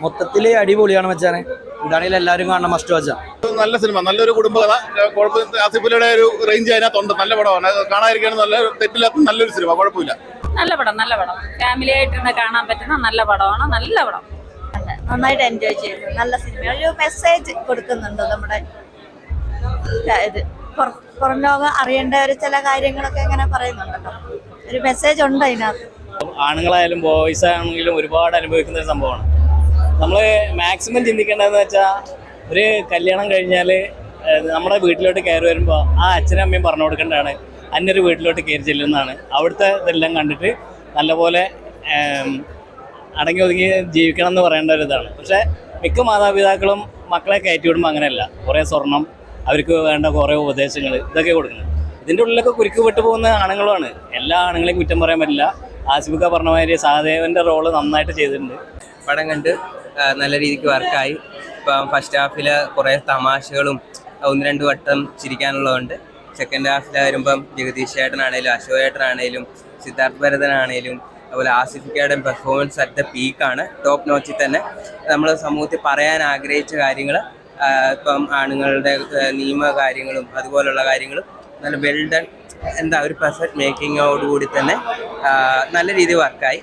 മൊത്തത്തില് അടിപൊളിയാണ് വെച്ചാണ്. എന്താണെങ്കിലും എല്ലാവരും കാണണം, മസ്റ്റ് വാച്ചാ. നല്ല സിനിമ, നല്ലൊരു കുടുംബകഥ. കുഴപ്പമില്ല. ആസിഫലിയുടെ ഒരു റേഞ്ച് അതിനകത്തുണ്ട്. നല്ല പടമാണ്, കാണാതിരിക്കുകയാണ്. നല്ല തെറ്റില്ലാത്ത നല്ലൊരു സിനിമ, കുഴപ്പമില്ല. നല്ല പടം, നല്ല പടം. ഫാമിലി ആയിട്ട് കാണാൻ പറ്റുന്ന നല്ല പടമാണ്. നല്ല പടം, നന്നായിട്ട് എൻജോയ് ചെയ്തു. നല്ല സിനിമ, ഒരു മെസ്സേജ് കൊടുക്കുന്നുണ്ട്. നമ്മുടെ ഇത് പുറം ലോകം അറിയേണ്ട ഒരു ചില കാര്യങ്ങളൊക്കെ ഇങ്ങനെ പറയുന്നുണ്ടല്ലോ, ഒരു മെസ്സേജ് ഉണ്ട് അതിനകത്ത്. ആണുങ്ങളായാലും ബോയ്സ് ആണെങ്കിലും ഒരുപാട് അനുഭവിക്കുന്ന ഒരു സംഭവമാണ്. നമ്മൾ മാക്സിമം ചിന്തിക്കേണ്ടതെന്ന് വെച്ചാൽ, ഒരു കല്യാണം കഴിഞ്ഞാൽ നമ്മുടെ വീട്ടിലോട്ട് കയറി വരുമ്പോൾ ആ അച്ഛനും അമ്മയും പറഞ്ഞു കൊടുക്കേണ്ടതാണ് അന്നൊരു വീട്ടിലോട്ട് കയറി ചെല്ലുന്നതാണ്. അവിടുത്തെ ഇതെല്ലാം കണ്ടിട്ട് നല്ലപോലെ അടങ്ങി ഒതുങ്ങി ജീവിക്കണം എന്ന് പറയേണ്ട ഒരു ഇതാണ്. പക്ഷേ മിക്ക മാതാപിതാക്കളും മക്കളെ കയറ്റി വിടുമ്പോൾ അങ്ങനെയല്ല. കുറേ സ്വർണം, അവർക്ക് വേണ്ട കുറേ ഉപദേശങ്ങൾ, ഇതൊക്കെ കൊടുക്കുന്നത്. ഇതിൻ്റെ ഉള്ളിലൊക്കെ കുരുക്ക് വിട്ടു പോകുന്ന ആണുങ്ങളുമാണ്. എല്ലാ ആണുങ്ങളെയും കുറ്റം പറയാൻ പറ്റില്ല. ആസിഫിക്ക പറഞ്ഞ മാതിരി സഹദേവൻ്റെ റോള് നന്നായിട്ട് ചെയ്തിട്ടുണ്ട്. പടം കണ്ട് നല്ല രീതിക്ക് വർക്കായി. ഇപ്പം ഫസ്റ്റ് ഹാഫിൽ കുറേ തമാശകളും 1-2 വട്ടം ചിരിക്കാനുള്ളതുണ്ട്. സെക്കൻഡ് ഹാഫിൽ വരുമ്പം ജഗദീഷ് ചേട്ടനാണേലും അശോക് ചേട്ടനാണേലും സിദ്ധാർത്ഥ് ഭരതനാണേലും അതുപോലെ ആസിഫിക്കയുടെ പെർഫോമൻസ് അറ്റ് ദ പീക്കാണ്. ടോപ്പ് നോച്ചിൽ തന്നെ നമ്മൾ സമൂഹത്തിൽ പറയാൻ ആഗ്രഹിച്ച കാര്യങ്ങൾ, ഇപ്പം ആണുങ്ങളുടെ നിയമ കാര്യങ്ങളും അതുപോലുള്ള കാര്യങ്ങളും നല്ല വെൽ ഡൺ, ഒരു പെർഫെക്റ്റ് മേക്കിങ്ങോടുകൂടി തന്നെ നല്ല രീതിയിൽ വർക്കായി.